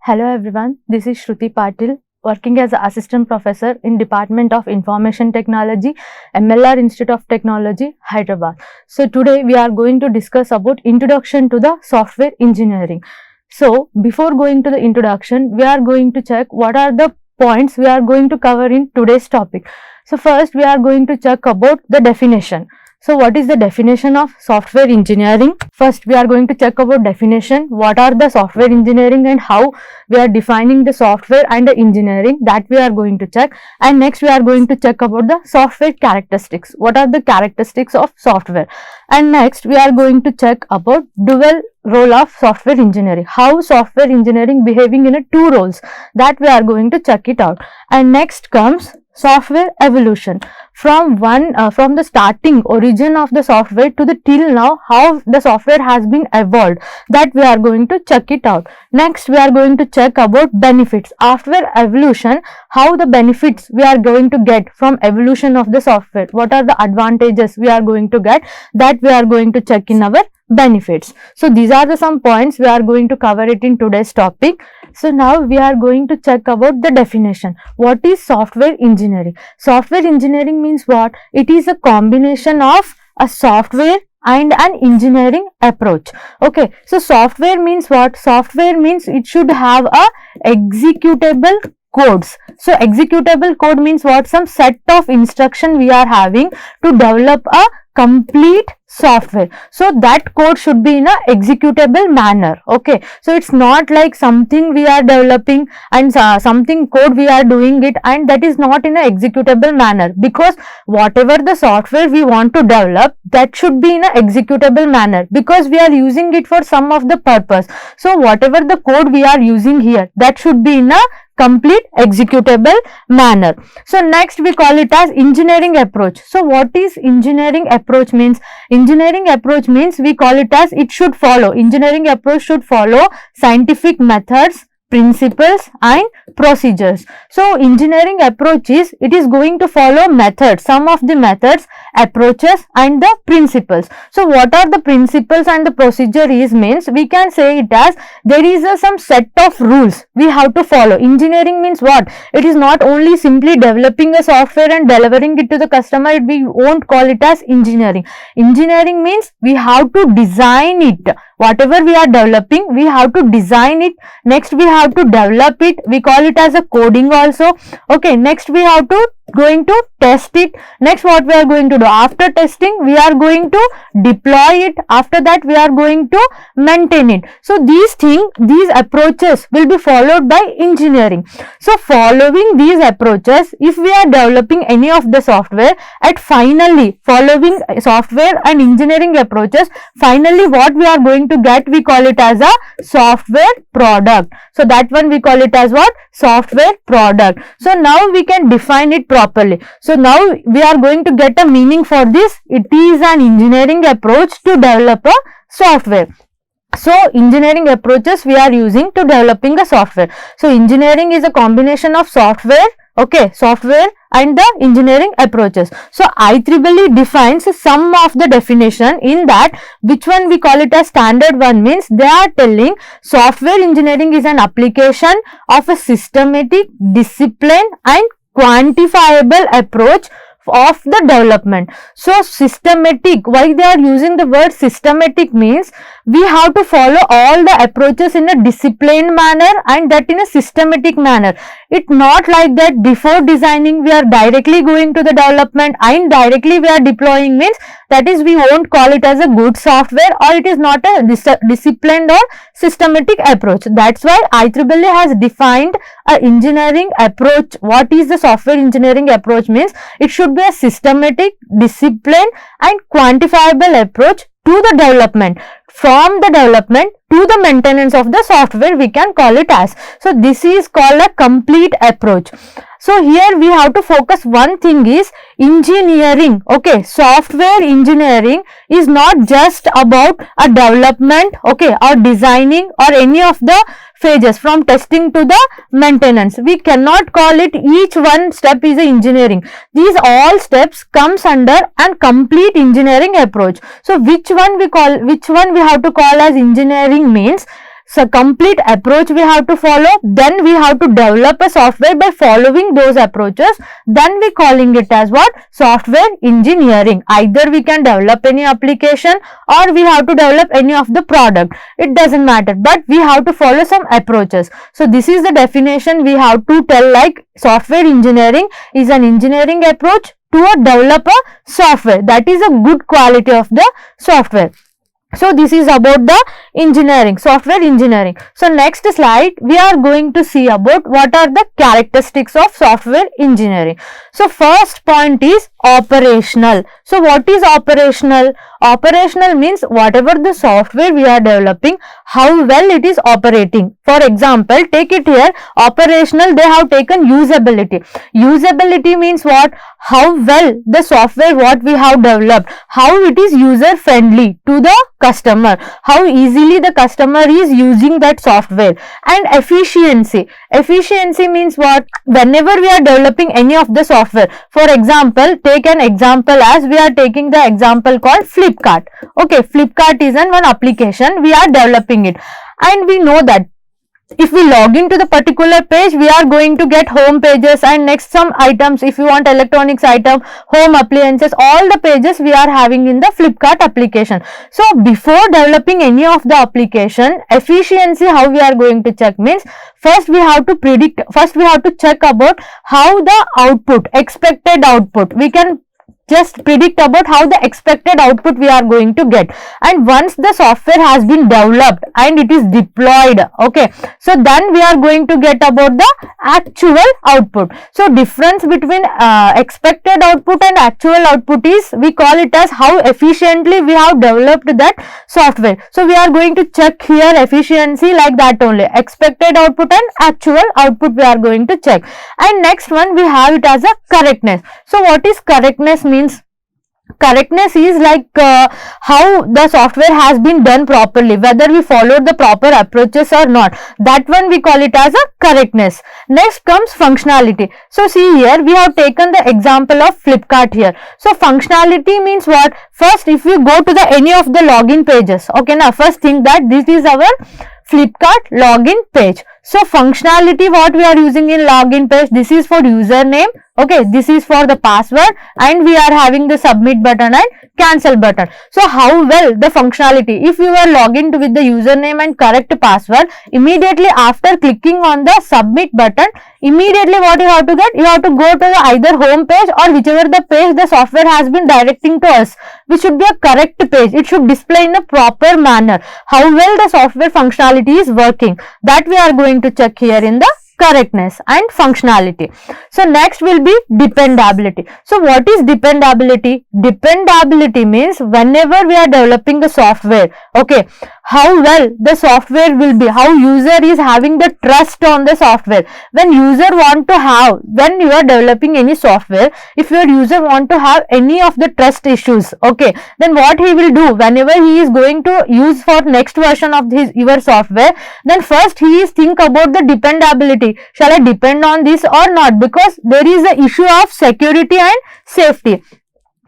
Hello everyone, this is Shruti Patil, working as an assistant professor in Department of Information Technology, MLR Institute of Technology, Hyderabad. So today we are going to discuss about introduction to the software engineering. So before going to the introduction, we are going to check what are the points we are going to cover in today's topic. So first we are going to check about the definition. So what is the definition of software engineering? First we are going to check about definition, what are the software engineering and how we are defining the software and the engineering, that we are going to check. And next we are going to check about the software characteristics, what are the characteristics of software. And next we are going to check about dual role of software engineering, how software engineering behaving in two roles, that we are going to check it out. And next comes software evolution, from the starting origin of the software to the till now, how the software has been evolved, that we are going to check it out. Next we are going to check about benefits after evolution, how the benefits we are going to get from evolution of the software, what are the advantages we are going to get, that we are going to check in our benefits. So these are the some points we are going to cover it in today's topic. So now we are going to check about the definition. What is software engineering? Software engineering means what? It is a combination of a software and an engineering approach. Okay, so software means what? Software means it should have a executable codes. So executable code means what? Some set of instruction we are having to develop a complete software. So that code should be in a executable manner. Okay, so it's not like something we are developing and something code we are doing it and that is not in a executable manner, because whatever the software we want to develop, that should be in a executable manner, because we are using it for some of the purpose. So whatever the code we are using here, that should be in a complete executable manner. So next we call it as engineering approach. So what is engineering approach means? Engineering approach means we call it as it should follow, engineering approach should follow scientific methods, principles and procedures. So engineering approach is, it is going to follow methods, some of the methods, approaches and the principles. So what are the principles and the procedure is means, we can say it as there is some set of rules we have to follow. Engineering means what? It is not only simply developing a software and delivering it to the customer, we won't call it as engineering. Engineering means we have to design it, whatever we are developing we have to design it, next we have to develop it, we call it as a coding also. Okay, next we have to going to test it, next what we are going to do, after testing we are going to deploy it, after that we are going to maintain it. So these approaches will be followed by engineering. So following these approaches, if we are developing any of the software, at finally following software and engineering approaches, finally what we are going to get, we call it as a software product. So that one we call it as what? Software product. So now we can define it properly. So now we are going to get a meaning for this. It is an engineering approach to develop a software. So engineering approaches we are using to developing a software. So engineering is a combination of software, okay, software and the engineering approaches. So IEEE defines some of the definition in that, which one we call it as standard one means, they are telling software engineering is an application of a systematic, disciplined and quantifiable approach of the development. So systematic, why they are using the word systematic means we have to follow all the approaches in a disciplined manner and that in a systematic manner. It's not like that before designing we are directly going to the development and directly we are deploying means, that is we won't call it as a good software, or it is not a disciplined or systematic approach. That's why IEEE has defined a engineering approach. What is the software engineering approach means? It should be a systematic, disciplined and quantifiable approach to the development. From the development to the maintenance of the software we can call it as. So this is called a complete approach. So here we have to focus one thing is engineering. Okay, software engineering is not just about a development, okay, or designing or any of the phases from testing to the maintenance. We cannot call it each one step is a engineering. These all steps comes under and complete engineering approach. So which one we have to call as engineering means so complete approach we have to follow, then we have to develop a software by following those approaches, then we calling it as what? Software engineering. Either we can develop any application or we have to develop any of the product, it doesn't matter, but we have to follow some approaches. So this is the definition we have to tell, like software engineering is an engineering approach to a developer software, that is a good quality of the software. So this is about the engineering, software engineering. So next slide we are going to see about what are the characteristics of software engineering. So first point is operational. So what is operational? Operational means whatever the software we are developing, how well it is operating. For example, take it here, operational, they have taken usability. Usability means what? How well the software what we have developed, how it is user friendly to the customer, how easily the customer is using that software. And efficiency. Efficiency means what? Whenever we are developing any of the software, for example, take an example as we are taking the example called Flipkart. Okay, Flipkart is one application, we are developing it, and we know that if we log into the particular page, we are going to get home pages and next some items. If you want electronics item, home appliances, all the pages we are having in the Flipkart application. So before developing any of the application, efficiency how we are going to check means, first we have to predict, first we have to check about how the output, expected output, we can just predict about how the expected output we are going to get. And once the software has been developed and it is deployed, okay, so then we are going to get about the actual output. So difference between expected output and actual output is, we call it as how efficiently we have developed that software. So we are going to check here efficiency like that only, expected output and actual output we are going to check. And next one we have it as a correctness. So what is correctness means? Correctness is like how the software has been done properly, whether we followed the proper approaches or not, that one we call it as a correctness. Next comes functionality. So see here we have taken the example of Flipkart here. So functionality means what? First if you go to the any of the login pages, okay, now first think that this is our Flipkart login page. So functionality what we are using in login page, this is for username, okay, this is for the password, and we are having the submit button and cancel button. So how well the functionality, if you are logged with the username and correct password, immediately after clicking on the submit button, immediately what you have to get, you have to go to the either home page or whichever the page the software has been directing to us, which should be a correct page, it should display in a proper manner how well the software functionality is working. That we are going to check here in the correctness and functionality. So next will be dependability. So what is dependability? Dependability means whenever we are developing the software, okay, how well the software will be, how user is having the trust on the software. When user want to have, when you are developing any software, if your user want to have any of the trust issues, okay, then what he will do, whenever he is going to use for next version of your software, then first he is think about the dependability. Shall I depend on this or not? Because there is a issue of security and safety.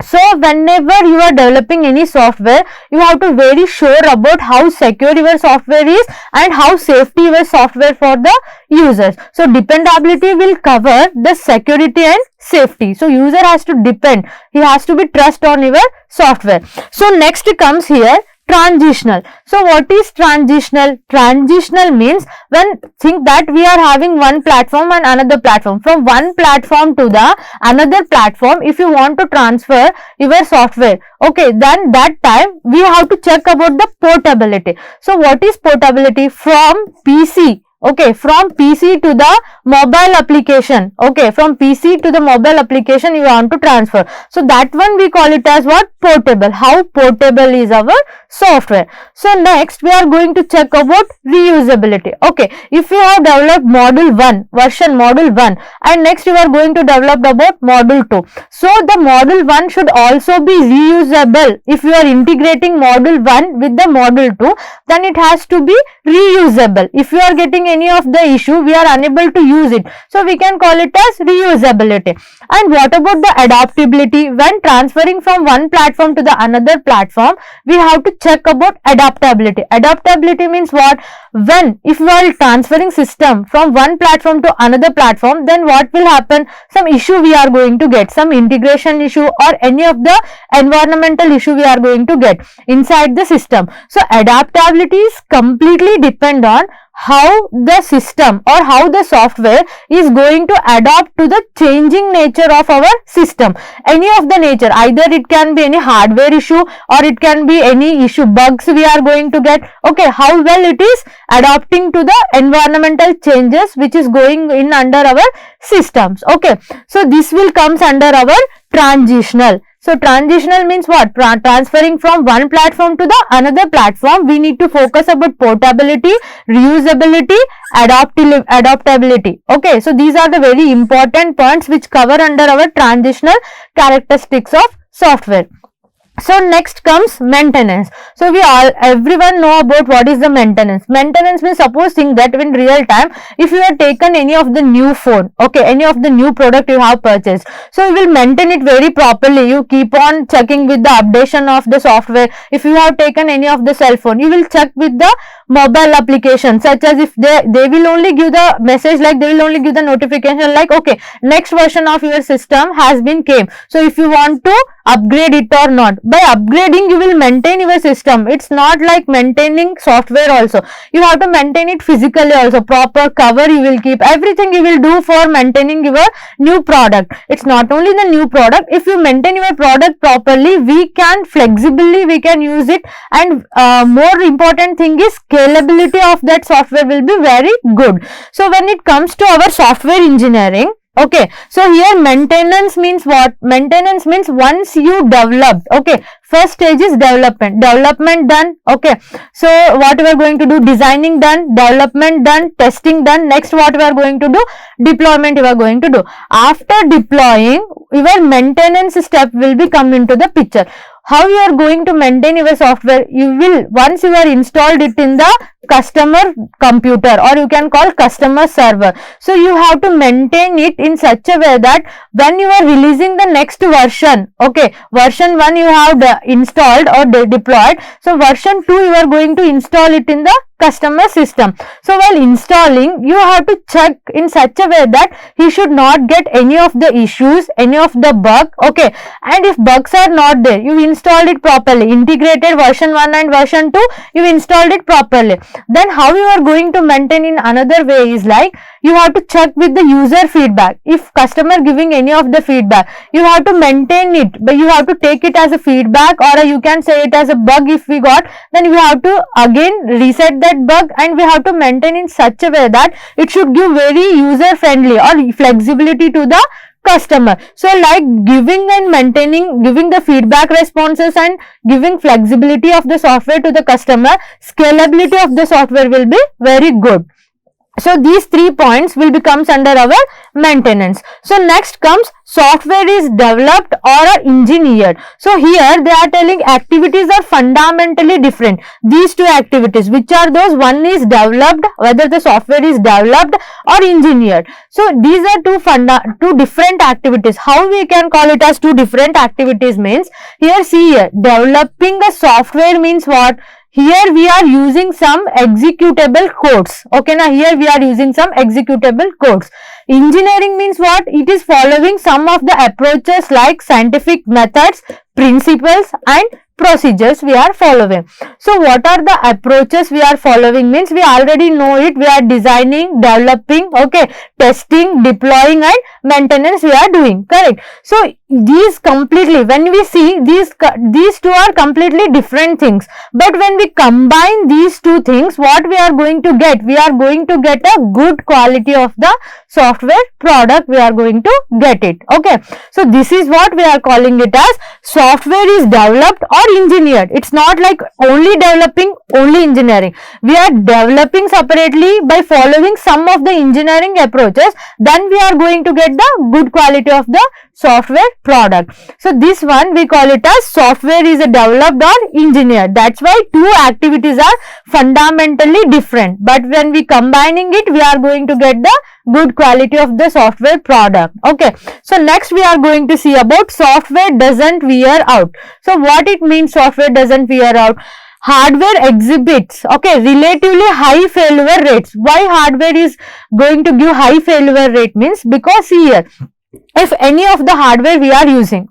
So whenever you are developing any software, you have to very sure about how secure your software is and how safety your software for the users. So dependability will cover the security and safety. So user has to depend, he has to be trust on your software. So next comes here transitional. So what is transitional? Transitional means when think that we are having one platform and another platform. From one platform to the another platform, if you want to transfer your software, okay, then that time we have to check about the portability. So what is portability? From PC, okay, from PC to the mobile application, okay, from PC to the mobile application you want to transfer. So that one we call it as what? Portable. How portable is our software. So next we are going to check about reusability. Okay, if you have developed module 1, version module 1, and next you are going to develop about module 2. So the module 1 should also be reusable. If you are integrating module 1 with the module 2, then it has to be reusable. If you are getting any of the issue, we are unable to use it. So we can call it as reusability. And what about the adaptability? When transferring from one platform to the another platform, we have to check about adaptability. Adaptability means what? When if you are transferring system from one platform to another platform, then what will happen? Some issue we are going to get, some integration issue or any of the environmental issue we are going to get inside the system. So adaptability is completely depend on how the system or how the software is going to adapt to the changing nature of our system. Any of the nature, either it can be any hardware issue or it can be any issue, bugs we are going to get. Okay, how well it is adapting to the environmental changes which is going in under our systems. Okay, so this will comes under our transitional. So transitional means what? Transferring from one platform to the another platform. We need to focus about portability, reusability, adaptability. Okay, so these are the very important points which cover under our transitional characteristics of software. So next comes maintenance. So everyone know about what is the maintenance. Maintenance means, suppose think that in real time, if you have taken any of the new phone, okay, any of the new product you have purchased, so you will maintain it very properly. You keep on checking with the updation of the software. If you have taken any of the cell phone, you will check with the mobile application, such as if they will only give the message, like they will only give the notification like, okay, next version of your system has been came. So if you want to upgrade it or not, by upgrading you will maintain your system. It's not like maintaining software also, you have to maintain it physically also. Proper cover you will keep, everything you will do for maintaining your new product. It's not only the new product, if you maintain your product properly, we can flexibly we can use it, and more important thing is scalability of that software will be very good. So when it comes to our software engineering, okay, so here maintenance means what? Maintenance means once you develop, okay, first stage is development done, okay, so what we are going to do? Designing done, development done, testing done. Next what we are going to do? Deployment you are going to do. After deploying, your maintenance step will be come into the picture. How you are going to maintain your software? You will, once you are installed it in the customer computer, or you can call customer server, so you have to maintain it in such a way that when you are releasing the next version, okay, version 1 you have installed or deployed, so version 2 you are going to install it in the customer system. So while installing, you have to check in such a way that he should not get any of the issues, any of the bug, okay, and if bugs are not there, you installed it properly, integrated version 1 and version 2, you installed it properly. Then how you are going to maintain in another way is like, you have to check with the user feedback. If customer giving any of the feedback, you have to maintain it, but you have to take it as a feedback, or you can say it as a bug if we got, then we have to again reset that bug, and we have to maintain in such a way that it should give very user friendly or flexibility to the customer. So like giving and maintaining, giving the feedback responses and giving flexibility of the software to the customer, scalability of the software will be very good. So these 3 points will becomes under our maintenance. So next comes software is developed or engineered. So here they are telling activities are fundamentally different. These two activities, which are those? One is developed, whether the software is developed or engineered. So these are two different activities. How we can call it as two different activities means, here see here, developing a software means what? Here we are using some executable codes. Okay, now here we are using some executable codes. Engineering means what? It is following some of the approaches like scientific methods, principles and procedures we are following. So what are the approaches we are following means, we already know it. We are designing, developing, okay, testing, deploying and maintenance we are doing, correct? So these completely, when we see these two are completely different things, but when we combine these two things, what we are going to get? We are going to get a good quality of the software product, we are going to get it, okay. So this is what we are calling it as software is developed or engineered. It's not like only developing, only engineering. We are developing separately by following some of the engineering approaches, then we are going to get the good quality of the software product. So this one we call it as software is developed or engineered. That's why two activities are fundamentally different, but when we combining it, we are going to get the good quality of the software product. Okay, so next we are going to see about software doesn't wear out. So what it means software doesn't wear out? Hardware exhibits relatively high failure rates. Why hardware is going to give high failure rate means because here if any of the hardware we are using,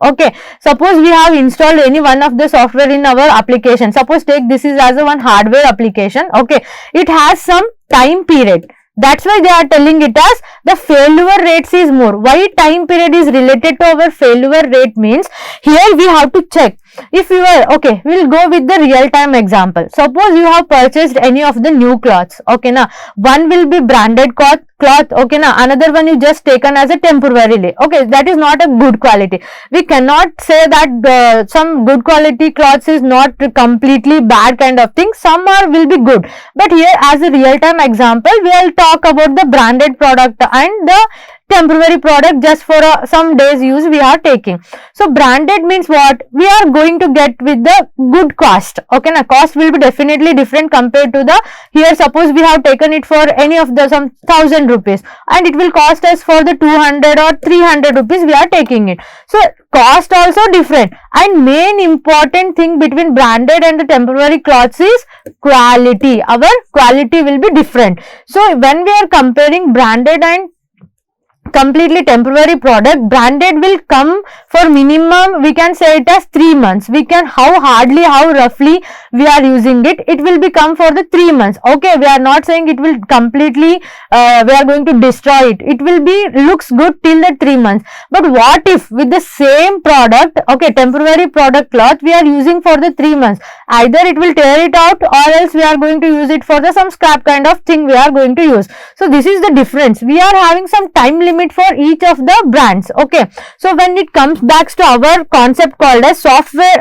suppose we have installed any one of the software in our application, suppose take this is as a one hardware application, it has some time period. That's why they are telling it as the failure rates is more. Why time period is related to our failure rate means here we have to check. If you are, we'll go with the real time example. Suppose you have purchased any of the new cloths, one will be branded cloth, another one you just taken as a temporarily, that is not a good quality. We cannot say that some good quality cloths is not completely bad kind of thing, some will be good, but here as a real time example we will talk about the branded product and the temporary product just for some days use we are taking. So branded means what? We are going to get with the good cost, cost will be definitely different compared to the here suppose we have taken it for any of the some 1000 rupees and it will cost us for the 200 or 300 rupees we are taking it. So cost also different, and main important thing between branded and the temporary clothes is quality. Our quality will be different. So when we are comparing branded and completely temporary product, branded will come for minimum we can say it as 3 months. We can how roughly we are using it, it will become for the 3 months. We are not saying it will completely we are going to destroy it, it will be looks good till the 3 months. But what if with the same product, temporary product cloth we are using for the 3 months, either it will tear it out or else we are going to use it for the some scrap kind of thing we are going to use. So this is the difference. We are having some time limit for each of the brands. So when it comes back to our concept called as software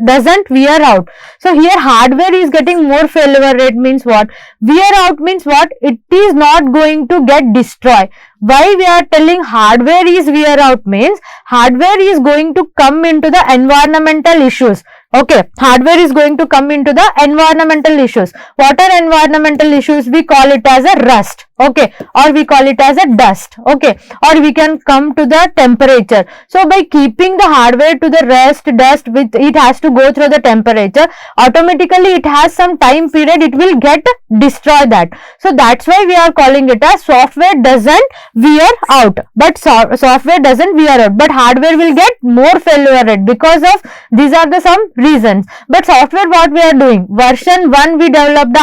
doesn't wear out. So here hardware is getting more failure rate means what? Wear out means what? It is not going to get destroyed. Why we are telling hardware is wear out means hardware is going to come into the environmental issues. Hardware is going to come into the environmental issues. What are environmental issues? We call it as a rust, or we call it as a dust, or we can come to the temperature. So by keeping the hardware to the rust, dust, with it has to go through the temperature, automatically it has some time period, it will get destroy that. So that's why we are calling it as software doesn't wear out, but software doesn't wear out, but hardware will get more failure rate because of these are the some reasons. But software what we are doing, version 1 we developed,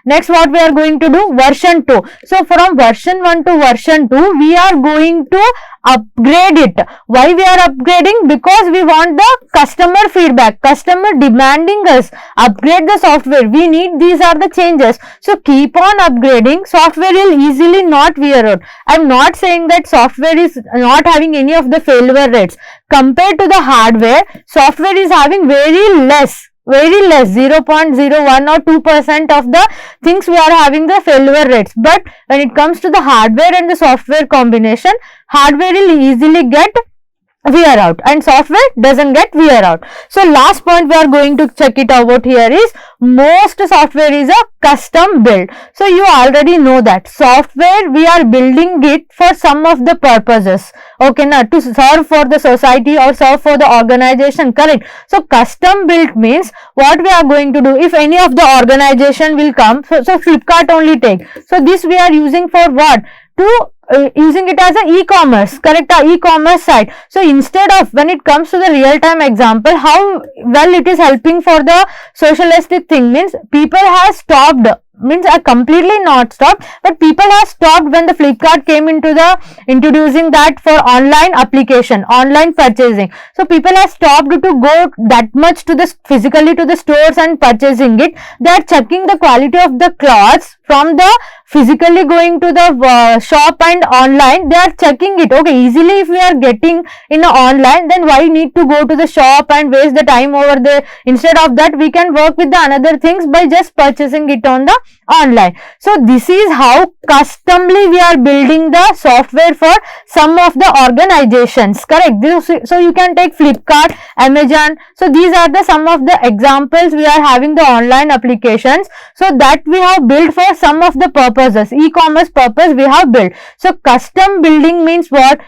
next what we are going to do, version 2. So from version 1 to version 2 we are going to upgrade it. Why we are upgrading? Because we want the customer feedback, customer demanding us upgrade the software, we need these are the changes. So keep on upgrading, software will easily not wear out. I am not saying that software is not having any of the failure rates. Compared to the hardware, software is having very less, 0.01 or 2% of the things we are having the failure rates. But when it comes to the hardware and the software combination, hardware will easily get wear out and software doesn't get wear out. So last point we are going to check it out here is most software is a custom build. So you already know that software we are building it for some of the purposes, to serve for the society or serve for the organization, correct? So custom build means what we are going to do, if any of the organization will come, so Flipkart only take. So this we are using for what? To using it as a e-commerce, correct? E-commerce site. So instead of when it comes to the real time example, how well it is helping for the socialistic thing means people have stopped, means are completely not stopped, but people have stopped when the Flipkart came into the introducing that for online application, online purchasing. So people have stopped to go that much to the physically to the stores and purchasing it. They are checking the quality of the clothes from the physically going to the shop and online. They are checking it. Easily if we are getting in online, then why need to go to the shop and waste the time over there? Instead of that, we can work with the another things by just purchasing it on the online. So this is how customly we are building the software for some of the organizations, correct? So you can take Flipkart, Amazon. So these are the some of the examples we are having the online applications. So that we have built for some of the purposes, e-commerce purpose we have built. So custom building means what?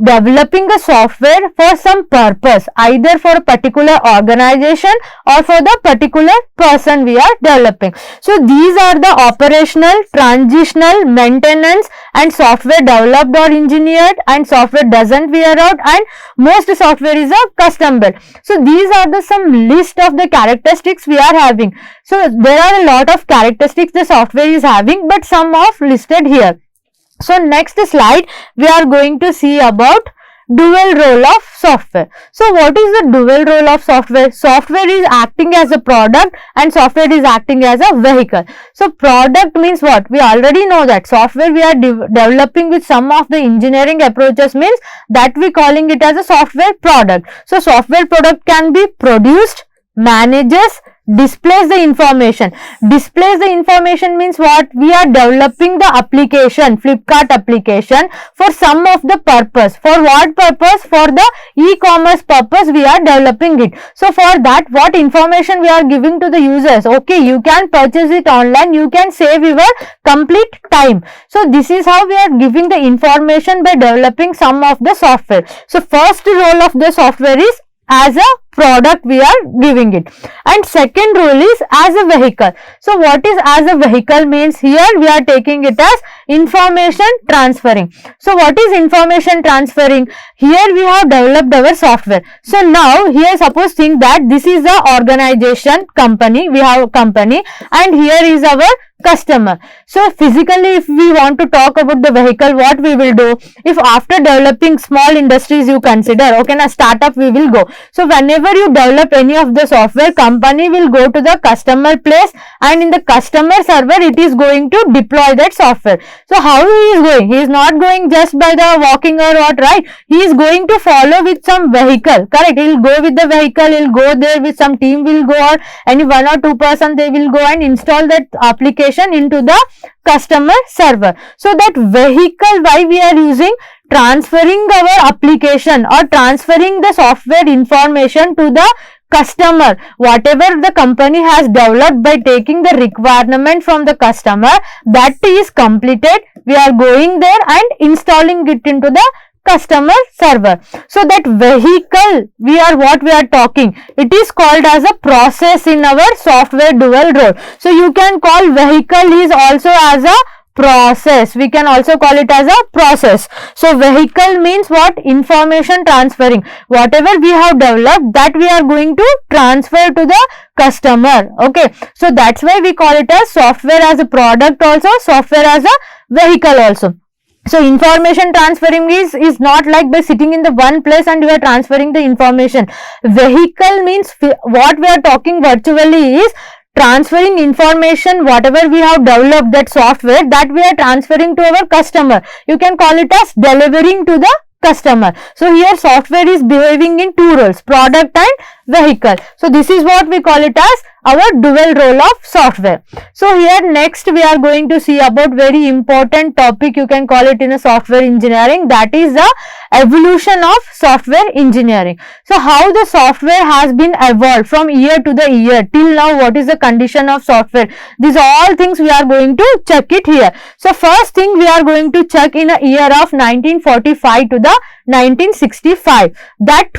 Developing a software for some purpose, either for a particular organization or for the particular person we are developing. So these are the operational, transitional, maintenance, and software developed or engineered, and software doesn't wear out, and most software is a custom built. So these are the some list of the characteristics we are having. So there are a lot of characteristics the software is having, but some of listed here. So next slide we are going to see about dual role of software. So what is the dual role of software? Software is acting as a product and software is acting as a vehicle. So product means what? We already know that software we are developing with some of the engineering approaches means that we calling it as a software product. So software product can be produced, manages, displays the information. Displays the information means what? We are developing the application, Flipkart application, for some of the purpose. For what purpose? For the e-commerce purpose we are developing it. So for that, what information we are giving to the users? Okay, you can purchase it online, you can save your complete time. So this is how we are giving the information by developing some of the software. So first role of the software is as a product we are giving it, and second role is as a vehicle. So what is as a vehicle means? Here we are taking it as information transferring. So what is information transferring? Here we have developed our software. So now here suppose think that this is the organization, company, we have a company, and here is our customer. So physically if we want to talk about the vehicle, what we will do? If after developing small industries you consider, okay, na startup we will go. So whenever you develop any of the software, company will go to the customer place, and in the customer server it is going to deploy that software. So how he is going? He is not going just by the walking or what, right? He is going to follow with some vehicle, correct? He will go with the vehicle, he will go there with some team will go, or any 1 or 2 person they will go and install that application into the customer server. So that vehicle, why we are using? Transferring our application or transferring the software information to the customer. Whatever the company has developed, by taking the requirement from the customer, that is completed, we are going there and installing it into the customer server. So that vehicle we are talking, it is called as a process in our software dual role. So you can call vehicle is also as a process. We can also call it as a process. So vehicle means what? Information transferring. Whatever we have developed, that we are going to transfer to the customer. Okay. So that's why we call it as software as a product also, software as a vehicle also. So information transferring is not like by sitting in the one place and you are transferring the information. Vehicle means what we are talking virtually is transferring information, whatever we have developed, that software, that we are transferring to our customer. You can call it as delivering to the customer. So here software is behaving in two roles, product and vehicle. So this is what we call it as our dual role of software. So here next we are going to see about very important topic, you can call it in a software engineering, that is the evolution of software engineering. So how the software has been evolved from year to the year till now, what is the condition of software? These all things we are going to check it here. So first thing we are going to check in a year of 1945 to the 1965. That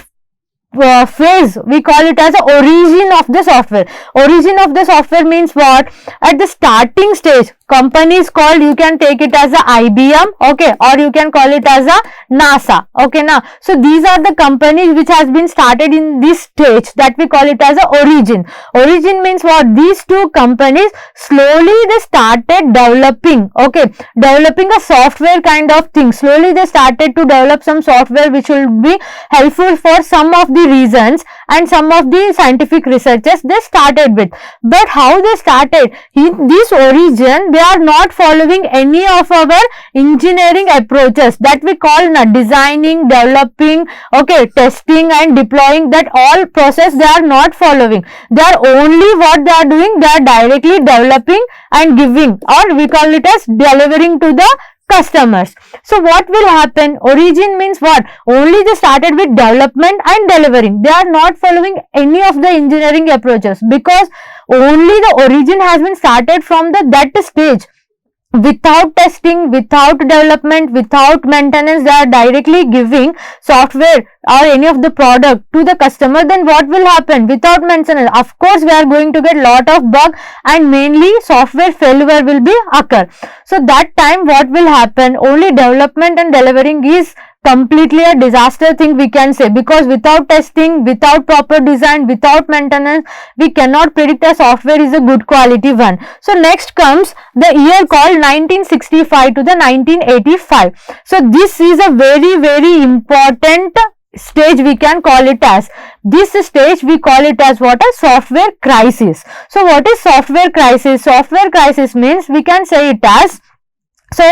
phase we call it as the origin of the software. Origin of the software means what? At the starting stage, companies called, you can take it as a IBM, okay, or you can call it as a NASA, okay. Now so these are the companies which has been started in this stage, that we call it as a origin. Origin means what? These two companies slowly they started developing, okay, developing a software kind of thing. Slowly they started to develop some software which will be helpful for some of the the reasons and some of the scientific researches they started with. But how they started? In this origin, they are not following any of our engineering approaches that we call designing, developing, okay, testing and deploying. That all process they are not following. They are only what they are doing, they are directly developing and giving, or we call it as delivering to the customers. So what will happen? Origin means what? Only they started with development and delivering. They are not following any of the engineering approaches, because only the origin has been started from that stage. Without testing, without development, without maintenance, they are directly giving software or any of the product to the customer. Then what will happen? Without maintenance, of course we are going to get lot of bug, and mainly software failure will be occur. So that time what will happen? Only development and delivering is completely a disaster thing, we can say, because without testing, without proper design, without maintenance, we cannot predict a software is a good quality one. So next comes the year called 1965 to the 1985. So this is a very important stage, we can call it as. This stage we call it as what? A software crisis. So what is software crisis? Software crisis means we can say it as, so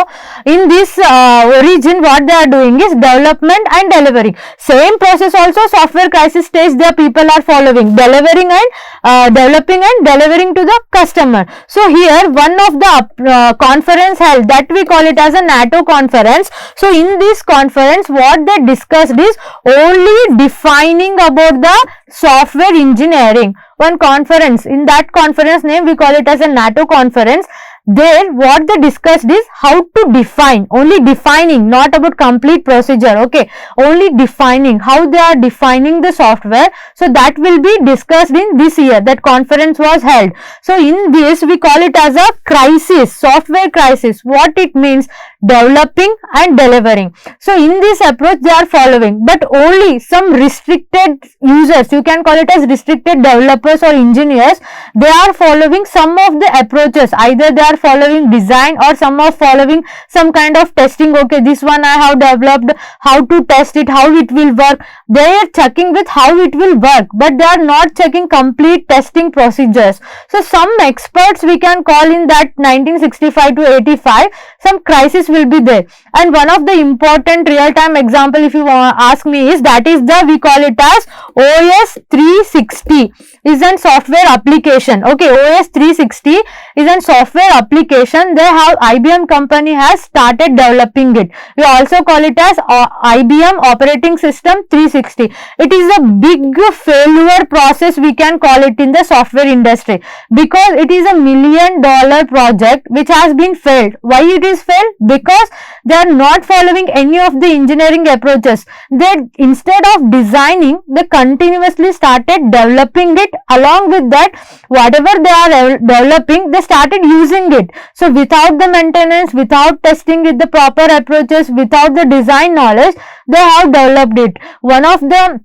in this origin what they are doing is development and delivering. Same process also software crisis stage the people are following, delivering and developing and delivering to the customer. So here one of the conference held, that we call it as a NATO conference. So in this conference what they discussed is only defining about the software engineering. One conference, in that conference name we call it as a NATO conference. There what they discussed is how to define, only defining, not about complete procedure, okay, only defining, how they are defining the software. So that will be discussed in this year, that conference was held. So in this we call it as a crisis, software crisis. What it means? Developing and delivering. So in this approach they are following, but only some restricted users, you can call it as restricted developers or engineers, they are following some of the approaches. Either they are following design or some are following some kind of testing. Okay, this one I have developed, how to test it, how it will work. They are checking with how it will work, but they are not checking complete testing procedures. So some experts we can call in that 1965 to 85, some crisis will be there. And one of the important real-time example, if you ask me, is that is the, we call it as OS 360 is a software application. Okay, OS 360 is a software application. They have, IBM company has started developing it. We also call it as IBM operating system 360. It is a big failure process, we can call it, in the software industry, because it is a $1 million project which has been failed. Why it is failed? Because they are not following any of the engineering approaches. They, instead of designing, they continuously started developing it. Along with that, whatever they are developing, they started using it. So without the maintenance, without testing with the proper approaches, without the design knowledge, they have developed it. One of the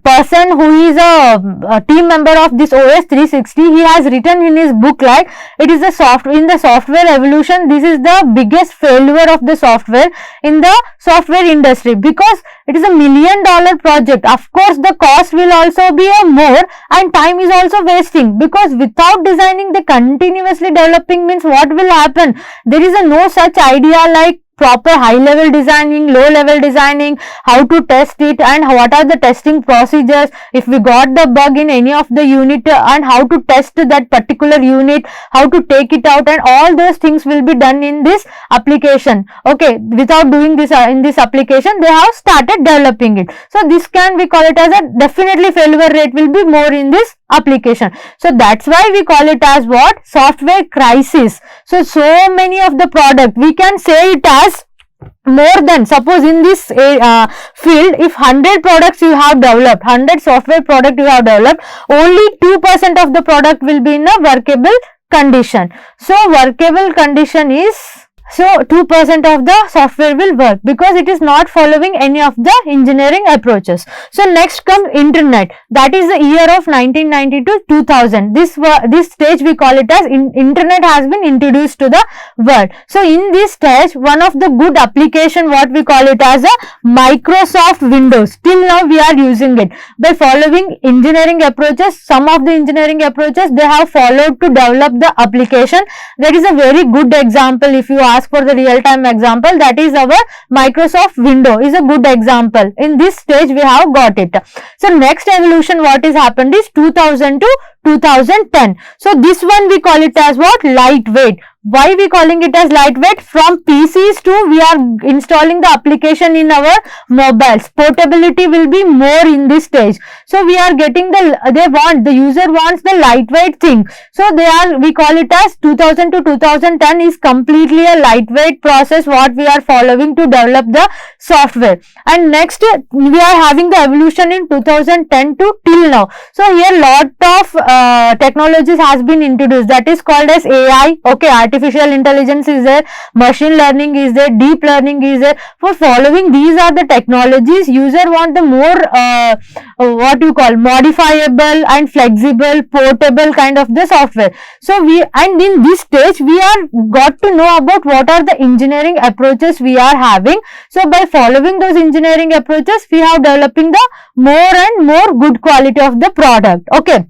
person who is a team member of this OS 360, he has written in his book like, it is in the software evolution, this is the biggest failure of the software in the software industry, because it is a $1 million project. Of course the cost will also be more, and time is also wasting, because without designing, the continuously developing means what will happen? There is no such idea like proper high level designing, low level designing, how to test it and what are the testing procedures, if we got the bug in any of the unit and how to test that particular unit, how to take it out, and all those things will be done in this application. Okay, without doing this in this application, they have started developing it. So this can, we call it as a, definitely failure rate will be more in this application. So that's why we call it as what? Software crisis. So many of the product, we can say it as more than, suppose in this field, if 100 products you have developed, 100 software product you have developed, only 2% of the product will be in a workable condition. So workable condition is So 2% of the software will work because it is not following any of the engineering approaches. So next comes internet. That is the year of 1990 to 2000. This stage we call it as internet has been introduced to the world. So in this stage, one of the good application, what we call it as a Microsoft Windows. Till now we are using it. By following engineering approaches, some of the engineering approaches they have followed to develop the application. That is a very good example. If you ask for the real time example, that is our Microsoft Windows is a good example. In this stage we have got it. So next evolution what is happened is 2000 to 2010. So this one we call it as what? Lightweight. Why we calling it as lightweight? From PCs to we are installing the application in our mobiles. Portability will be more in this stage. So we are getting the user wants the lightweight thing. So we call it as 2000 to 2010 is completely a lightweight process what we are following to develop the software. And next we are having the evolution in 2010 to till now. So here lot of technologies has been introduced, that is called as AI. Okay, artificial intelligence is there, machine learning is there, deep learning is there. For following these are the technologies, user want the more what you call modifiable and flexible, portable kind of the software. So and in this stage we are got to know about what are the engineering approaches we are having. So by following those engineering approaches, we have developing the more and more good quality of the product. Okay.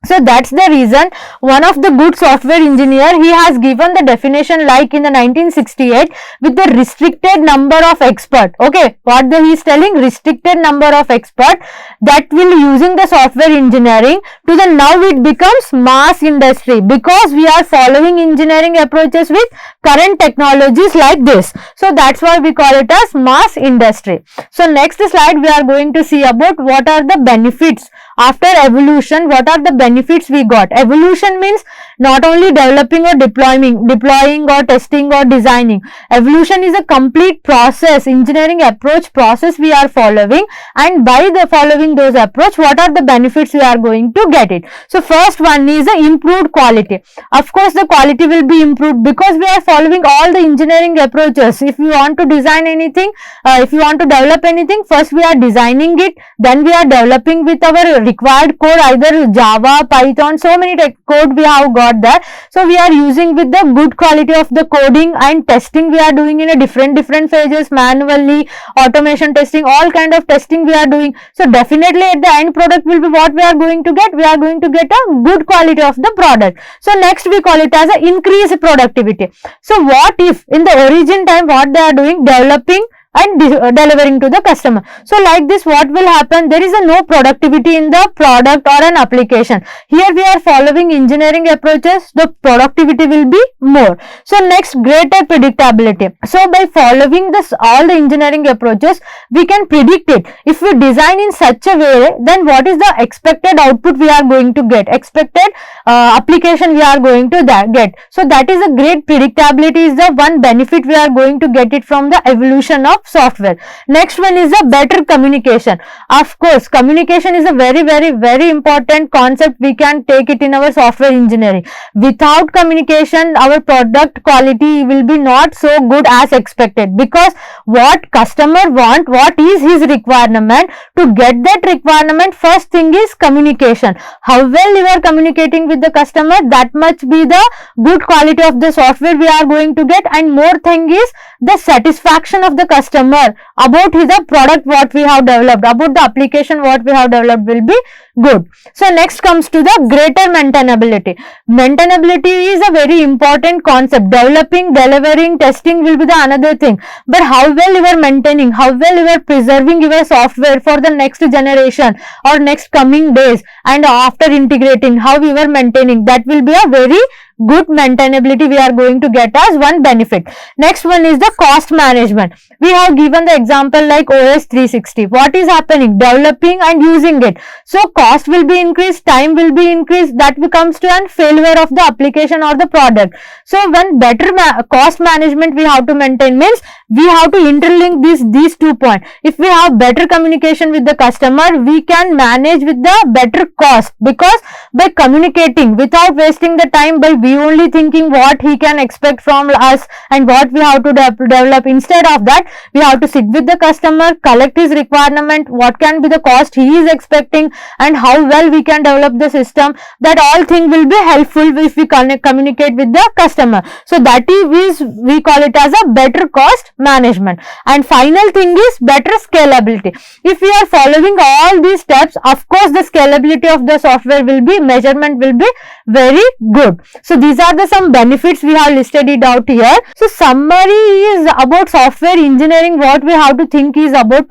So that's the reason one of the good software engineer, he has given the definition like in the 1968 with the restricted number of expert. Okay, what he is telling, restricted number of expert that will using the software engineering to the now it becomes mass industry because we are following engineering approaches with current technologies like this. So that's why we call it as mass industry. So next slide we are going to see about what are the benefits after evolution, what are the benefits we got. Evolution means not only developing or deploying or testing or designing. Evolution is a complete process, engineering approach process we are following, and by the following those approach, what are the benefits we are going to get it. So first one is the improved quality. Of course the quality will be improved because we are following all the engineering approaches. If you want to design anything, if you want to develop anything, first we are designing it, then we are developing with our required code, either Java, Python, so many code we have got there. So we are using with the good quality of the coding, and testing we are doing in a different phases, manually, automation testing, all kind of testing we are doing. So definitely at the end product will be what we are going to get. We are going to get a good quality of the product. So next we call it as a increased productivity. So what if in the origin time what they are doing, developing and delivering to the customer. So like this what will happen, there is a no productivity in the product or an application. Here we are following engineering approaches, the productivity will be more. So next, greater predictability. So by following this all the engineering approaches, we can predict it. If we design in such a way, then what is the expected output we are going to get, expected application we are going to get. So that is a great predictability is the one benefit we are going to get it from the evolution of software. Next one is a better communication. Of course, communication is a very important concept. We can take it in our software engineering. Without communication, our product quality will be not so good as expected, because what customer want, what is his requirement, to get that requirement, first thing is communication. How well you are communicating with the customer, that much be the good quality of the software we are going to get. And more thing is the satisfaction of the customer about the product what we have developed, about the application what we have developed will be good. So next comes to the greater maintainability. Maintainability is a very important concept. Developing, delivering, testing will be the another thing. But how well you are maintaining, how well you are preserving your software for the next generation or next coming days, and after integrating, how you are maintaining, that will be a very good maintainability we are going to get as one benefit. Next one is the cost management. We have given the example like OS 360. What is happening? Developing and using it. So cost will be increased, time will be increased, that becomes to an failure of the application or the product. So when better cost management we have to maintain means we have to interlink these 2 points. If we have better communication with the customer, we can manage with the better cost, because by communicating without wasting the time, by we only thinking what he can expect from us and what we have to develop, instead of that we have to sit with the customer, collect his requirement, what can be the cost he is expecting and how well we can develop the system. That all thing will be helpful if we communicate with the customer. So that is we call it as a better cost management. And final thing is better scalability. If we are following all these steps, of course the scalability of the software will be, measurement will be very good. So these are the some benefits we have listed it out here. So summary is about software engineering. What we have to think is about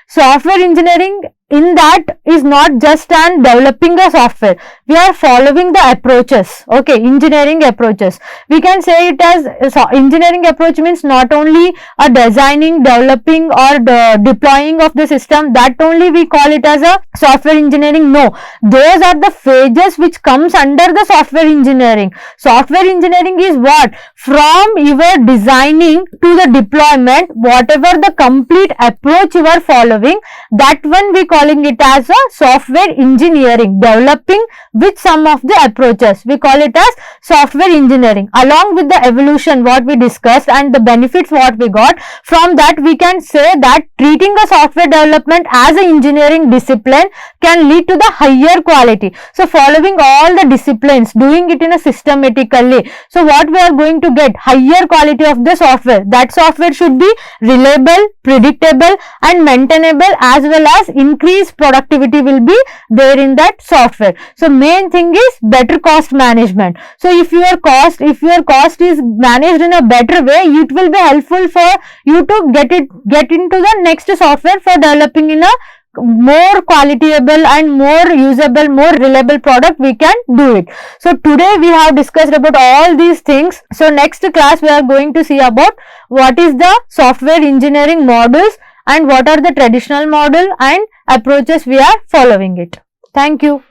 software engineering. In that is not just an developing the software, we are following the approaches, okay, engineering approaches. We can say it as engineering approach means not only a designing, developing or deploying of the system, that only we call it as a software engineering. No, those are the phases which comes under the software engineering. Software engineering is what? From your designing to the deployment, whatever the complete approach you are following, that one we calling it as a software engineering. Developing with some of the approaches, we call it as software engineering. Along with the evolution what we discussed and the benefits what we got from that, we can say that treating a software development as an engineering discipline can lead to the higher quality. So following all the disciplines, doing it in a systematically, so what we are going to get? Higher quality of the software. That software should be reliable, predictable and maintainable, as well as increased productivity will be there in that software. So main thing is better cost management. So if your cost is managed in a better way, it will be helpful for you to get into the next software for developing in a more qualityable and more usable, more reliable product. We can do it. So today we have discussed about all these things. So next class we are going to see about what is the software engineering models and what are the traditional model and approaches we are following it. Thank you.